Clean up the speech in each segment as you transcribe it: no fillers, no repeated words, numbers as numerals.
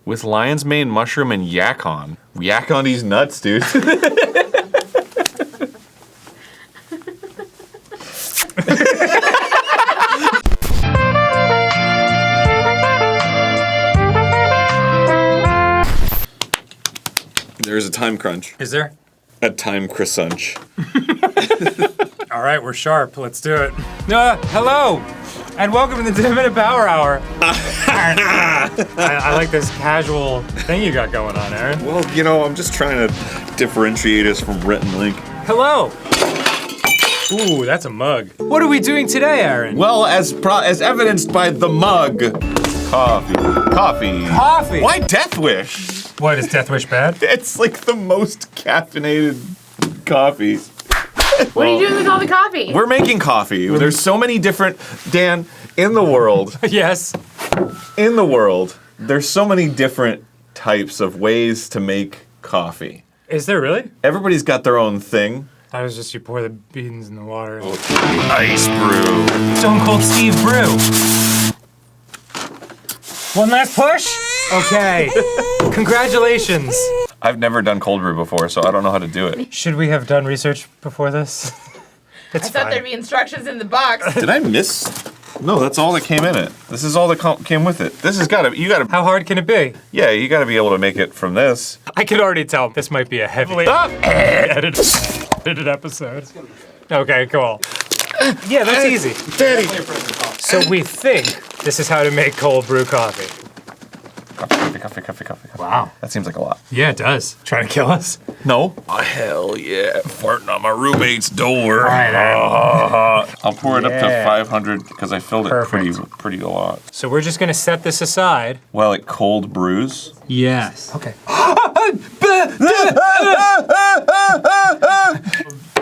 With lion's mane, mushroom, and yak on. Yak on these nuts, dude. There's a time crunch. Is there? A time crunch. All right, we're sharp. Let's do it. Hello, and welcome to the 10-minute power hour. I like this casual thing you got going on, Aaron. Well, you know, I'm just trying to differentiate us from Rhett and Link. Hello. Ooh, that's a mug. What are we doing today, Aaron? Well, as evidenced by the mug, coffee. Coffee. Why Death Wish? What, is Death Wish bad? It's like the most caffeinated coffee. What are you doing with all the coffee? We're making coffee. There's so many different, Dan, in the world. Yes. In the world, there's so many different types of ways to make coffee. Is there really? Everybody's got their own thing. I was just you pour the beans in the water. Ice brew. Stone Cold Steve Brew. One last push? Okay. Congratulations. I've never done cold brew before, so I don't know how to do it. Should we have done research before this? I thought there'd be instructions in the box. Did I miss? No, that's all that came in it. This is all that came with it. This has you gotta. How hard can it be? Yeah, you gotta be able to make it from this. I can already tell this might be a heavily edited episode. Okay, cool. Yeah, that's easy. Daddy. So we think this is how to make cold brew coffee. Coffee. Wow. That seems like a lot. Yeah, it does. Trying to kill us? No. Oh, hell yeah. Farting on my roommate's door. All right, I'll pour it up to 500 because I filled it pretty a lot. So we're just gonna set this aside. While it cold brews. Yes. Okay. All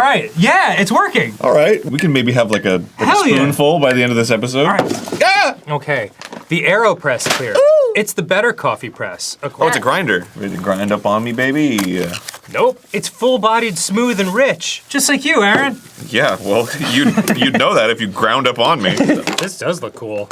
right. Yeah, it's working. All right. We can maybe have like a spoonful by the end of this episode. All right. Yeah. Okay. The AeroPress clear. Ooh. It's the better coffee press. Oh, it's a grinder. Ready to grind up on me, baby? Nope. It's full-bodied, smooth, and rich. Just like you, Aaron. Yeah, well, you'd know that if you ground up on me. This does look cool.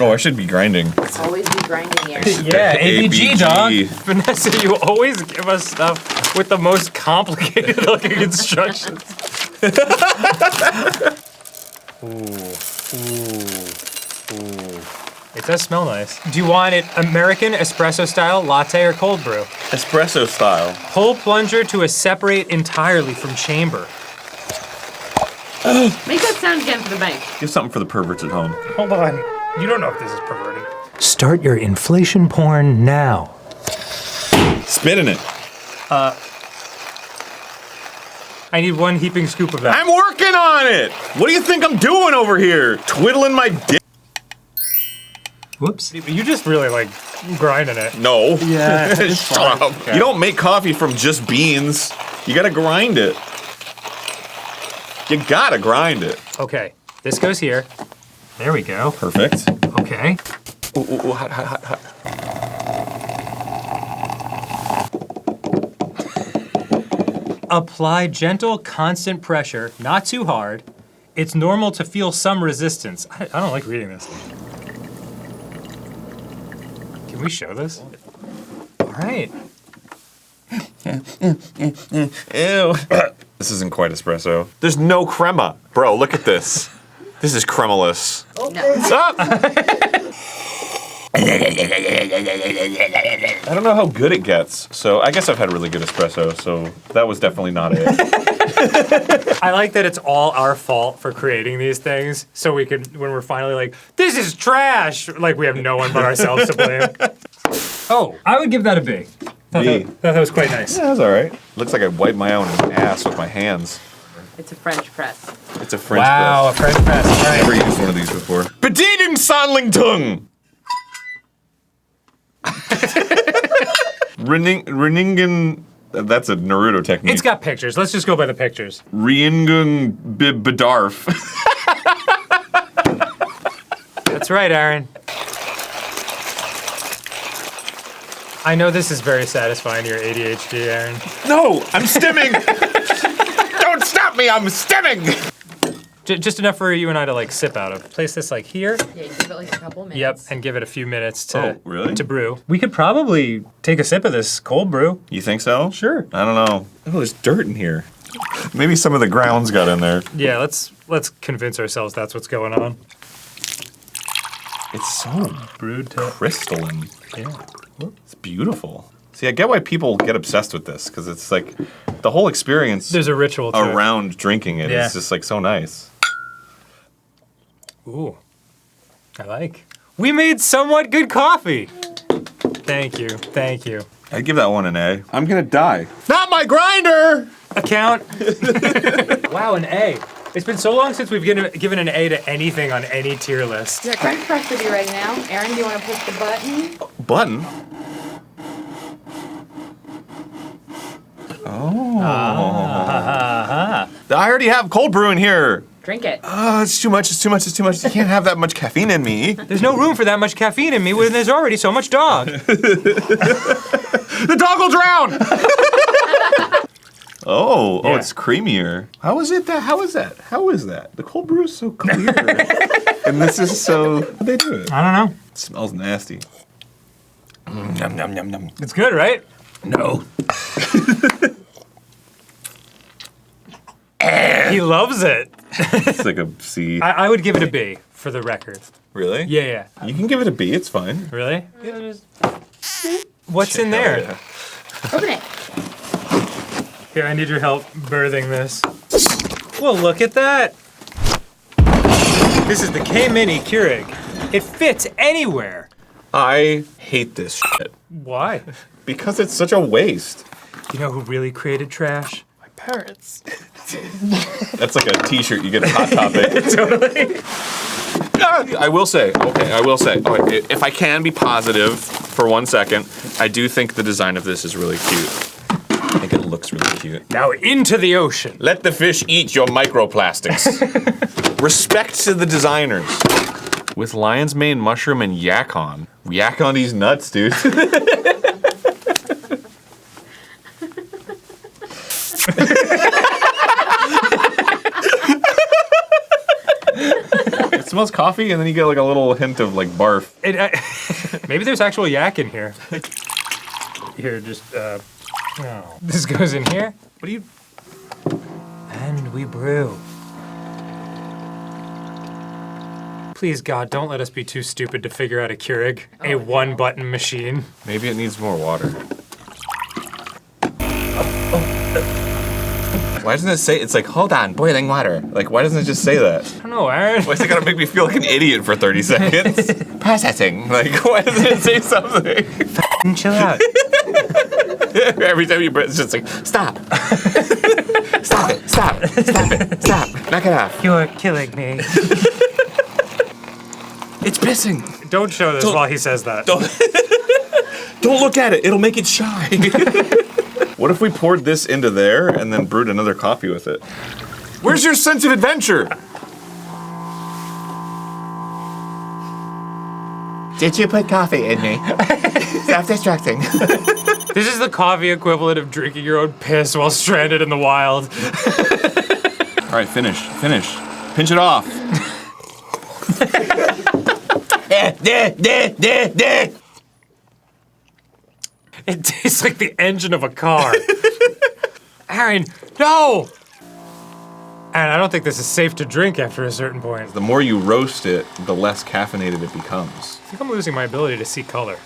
Oh, I should be grinding. Always be grinding here. Yeah, ABG, dog. ABG. Vanessa, you always give us stuff with the most complicated looking instructions. Ooh. It does smell nice. Do you want it American, espresso style, latte, or cold brew? Espresso style. Pull plunger to separate entirely from chamber. Make that sound again for the bank. Give something for the perverts at home. Hold on. You don't know if this is perverted. Start your inflation porn now. Spit in it. I need one heaping scoop of that. I'm working on it! What do you think I'm doing over here? Twiddling my dick? Whoops. You just really like grinding it. No. Yeah. Shut up. Okay. You don't make coffee from just beans. You gotta grind it. You gotta grind it. Okay. This goes here. There we go. Perfect. Okay. Ooh, hot. Apply gentle, constant pressure, not too hard. It's normal to feel some resistance. I don't like reading this. Can we show this? All right. Ew. This isn't quite espresso. There's no crema. Bro, look at this. This is cremaless. Oh, no. I don't know how good it gets, so I guess I've had really good espresso, so that was definitely not it. I like that it's all our fault for creating these things, so we can, when we're finally like, this is trash, like we have no one but ourselves to blame. Oh, I would give that a B. Thought that was quite nice. Yeah, that's all right. Looks like I wiped my own ass with my hands. It's a French press. It's a French wow, press. a French press. All right. I've never used one of these before. Bedienen Sandlingtung! Reningen. That's a Naruto technique. It's got pictures. Let's just go by the pictures. Riengung Bedarf. That's right, Aaron. I know this is very satisfying to your ADHD, Aaron. No, I'm stimming. Don't stop me, I'm stimming. Just enough for you and I to like sip out of. Place this like here. Yeah, you give it like a couple minutes. Yep, and give it a few minutes to really? to brew. We could probably take a sip of this cold brew. You think so? Sure. I don't know. Oh, there's dirt in here. Maybe some of the grounds got in there. Yeah, let's convince ourselves that's what's going on. It's so Brewed to crystalline. yeah. It's beautiful. See, I get why people get obsessed with this, because it's like the whole experience There's a ritual to around drinking it is Yeah. just like so nice. it. Ooh, I like. We made somewhat good coffee. Thank you, thank you. I'd give that one an A. I'm gonna die. Not my grinder! Account. Wow, an A. It's been so long since we've given an A to anything on any tier list. Your French press should be ready now. Aaron, do you want to push the button? Button? Oh. I already have cold brew in here. Drink it. Oh, it's too much, it's too much, it's too much. You can't have that much caffeine in me. There's no room for that much caffeine in me when there's already so much dog. The dog will drown! Oh, Yeah. it's creamier. How is it that? How is that? How is that? The cold brew is so clear. And this is so. How'd they do it? I don't know. It smells nasty. Yum, yum, yum, yum. It's good, right? No. He loves it. It's like a C. I would give it a B for the record. Really? Yeah. You can give it a B, it's fine. Really? What's in there? Hell Open it. Here, I need your help birthing this. Well, look at that. This is the K-Mini Keurig. It fits anywhere. I hate this shit. Why? Because it's such a waste. You know who really created trash? My parents. That's like a t-shirt you get at Hot Topic. Totally. I will say, okay, if I can be positive for 1 second, I do think the design of this is really cute. I think it looks really cute. Now into the ocean. Let the fish eat your microplastics. Respect to the designers. With lion's mane, mushroom, and yak on. Yak on these nuts, dude. It smells coffee, and then you get like a little hint of like barf. Maybe there's actual yak in here. Here, just, no. This goes in here. What do you... And we brew. Please, God, don't let us be too stupid to figure out a Keurig, a one-button machine. Maybe it needs more water. Why doesn't it say, it's like, hold on, boiling water. Like, why doesn't it just say that? I don't know, Aaron. Why is it gotta make me feel like an idiot for 30 seconds? Processing. Like, why doesn't it say something? Chill out. Every time you breathe, it's just like, stop. Stop it, stop, stop it, stop. Knock it off. You're killing me. It's pissing. Don't show this while he says that. Don't look at it, it'll make it shy. What if we poured this into there and then brewed another coffee with it? Where's your sense of adventure? Did you put coffee in me? Stop distracting. This is the coffee equivalent of drinking your own piss while stranded in the wild. All right, finish. Pinch it off. It tastes like the engine of a car. Aaron, no! Aaron, I don't think this is safe to drink after a certain point. The more you roast it, the less caffeinated it becomes. I think I'm losing my ability to see color.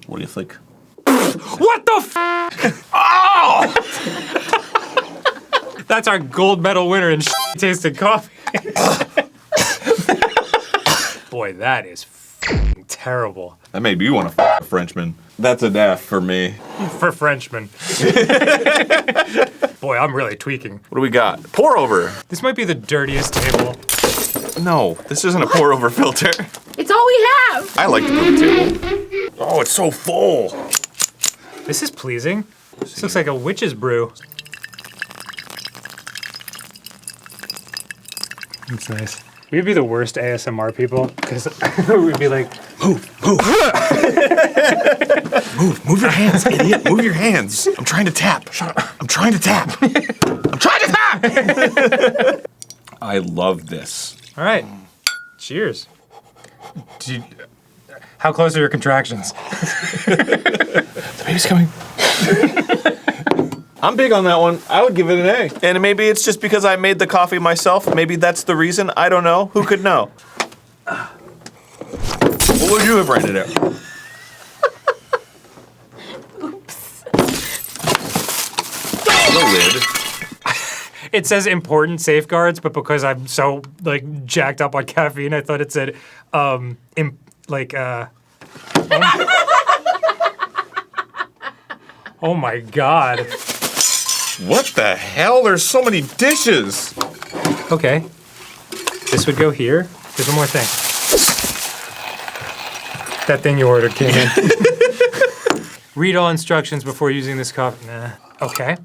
What do you think? What the f? Oh! That's our gold medal winner in tasting coffee. Boy, that is terrible. That made me want to a Frenchman. That's an F for me. For Frenchmen. Boy, I'm really tweaking. What do we got? Pour over. This might be the dirtiest table. No, this isn't a pour over filter. It's all we have. I like the brew table. Oh, it's so full. This is pleasing. This looks like a witch's brew. That's nice. We'd be the worst ASMR people because we'd be like, Move your hands, idiot. Move your hands. I'm trying to tap. I'm trying to tap. I'm trying to tap. I love this. all right, cheers. How close are your contractions? The baby's coming. I'm big on that one. I would give it an A. And maybe it's just because I made the coffee myself. Maybe that's the reason. I don't know. Who could know? What would you have rated it? Oops. The lid. It says important safeguards, but because I'm so like jacked up on caffeine, I thought it said oh my god. What the hell? There's so many dishes. Okay. This would go here. There's one more thing. That thing you ordered came in. Read all instructions before using this coffee. Nah. Okay.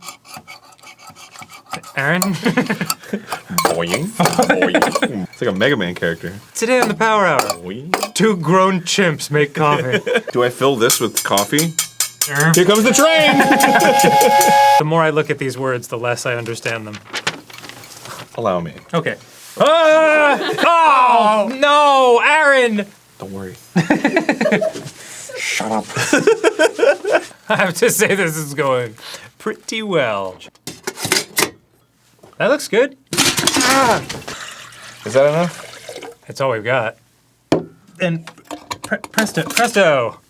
Aaron? Boing. Boing. It's like a Mega Man character. Today on the Power Hour, Boing. 2 grown chimps make coffee. Do I fill this with coffee? Here comes the train! The more I look at these words, the less I understand them. Allow me. Okay. Oh, no, Aaron! Don't worry. Shut up. I have to say this is going pretty well. That looks good. Is that enough? That's all we've got. And presto.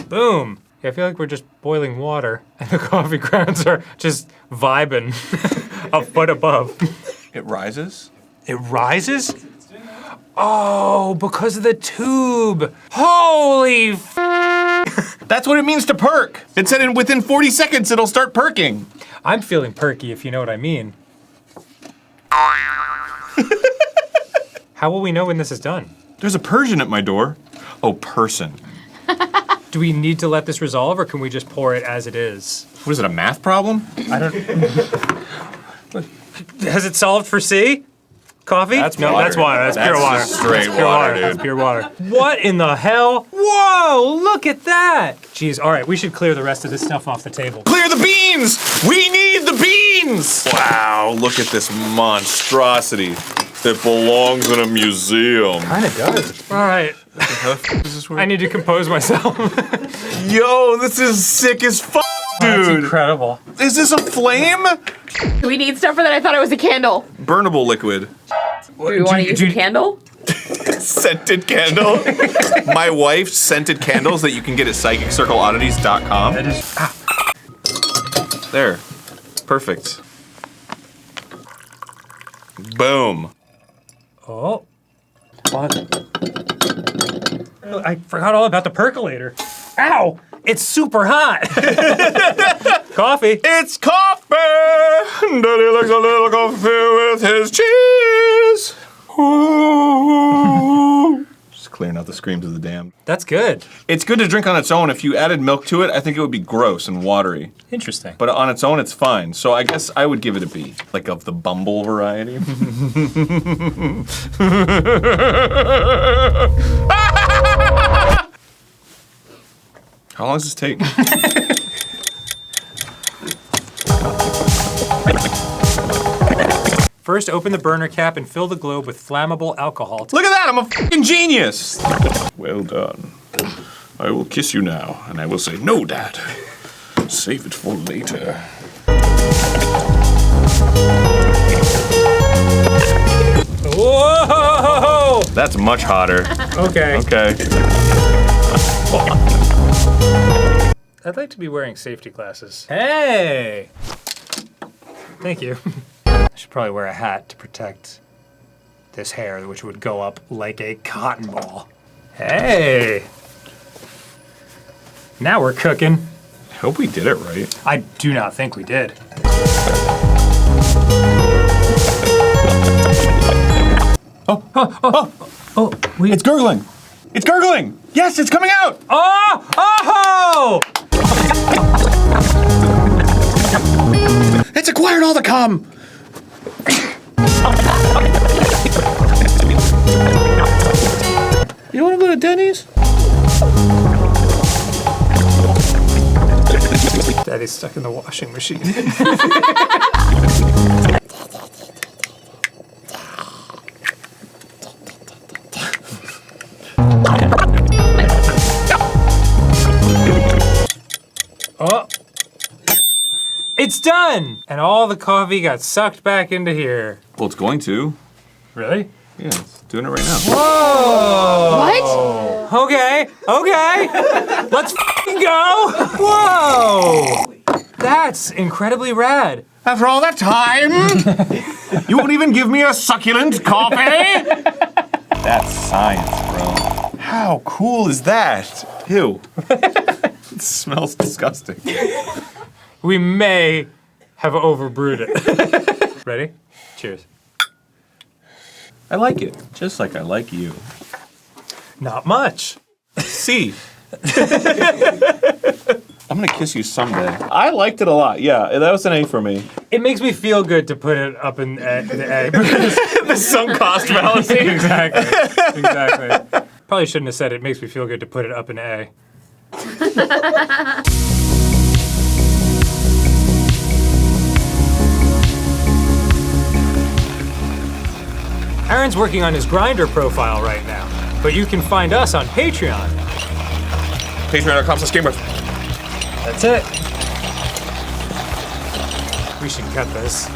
Boom. Yeah, I feel like we're just boiling water and the coffee grounds are just vibing a foot above. It rises? It rises? Oh, because of the tube. Holy f. That's what it means to perk. It said within 40 seconds it'll start perking. I'm feeling perky, if you know what I mean. How will we know when this is done? There's a Persian at my door. Oh, person. Do we need to let this resolve, or can we just pour it as it is? What is it, a math problem? I don't... Has it solved for C? Coffee? That's no, water. that's water. That's pure That's water. just straight That's pure water, dude. That's pure water. What in the hell? Whoa, look at that. Jeez, all right, we should clear the rest of this stuff off the table. Clear the beans! We need the beans! Wow, look at this monstrosity that belongs in a museum. Kind of does. All right, I need to compose myself. Yo, this is sick as fuck, That's dude. incredible. Is this a flame? Do we need stuff for that? I thought it was a candle. Burnable liquid. Do we want to use a candle? Scented candle. My wife's scented candles that you can get at psychiccircleoddities.com. That is... There. Perfect. Boom. Oh. What? I forgot all about the percolator. Ow! It's super hot. Coffee. It's coffee! Daddy likes a little coffee with his cheese. Just clearing out the screams of the damned. That's good. It's good to drink on its own. If you added milk to it, I think it would be gross and watery. Interesting. But on its own, it's fine. So I guess I would give it a B. Like of the Bumble variety. How long does this take? First, open the burner cap and fill the globe with flammable alcohol. Look at that, I'm a fucking genius! Well done. I will kiss you now, and I will say, no, Dad. Save it for later. Whoa! That's much hotter. Okay. Okay. I'd like to be wearing safety glasses. Hey! Thank you. I should probably wear a hat to protect this hair, which would go up like a cotton ball. Hey! Now we're cooking. I hope we did it right. I do not think we did. It's gurgling! It's gurgling! Yes, it's coming out! Oh! Oh! It's acquired all the cum! You want to go to Denny's? Daddy's stuck in the washing machine. Oh. It's done! And all the coffee got sucked back into here. Well, it's going to. Really? Yeah, it's doing it right now. Whoa! What? Okay, let's f***ing go! Whoa! That's incredibly rad. After all that time, you won't even give me a succulent coffee? That's science, bro. How cool is that? Ew. It smells disgusting. We may have overbrewed it. Ready? Cheers. I like it, just like I like you. Not much. See. I'm gonna kiss you someday. I liked it a lot. Yeah, that was an A for me. It makes me feel good to put it up in the A. The sunk cost fallacy. Exactly. Probably shouldn't have said it makes me feel good to put it up in A. Aaron's working on his Grindr profile right now, but you can find us on Patreon. Patreon.com/GameBrew. That's it. We should cut this.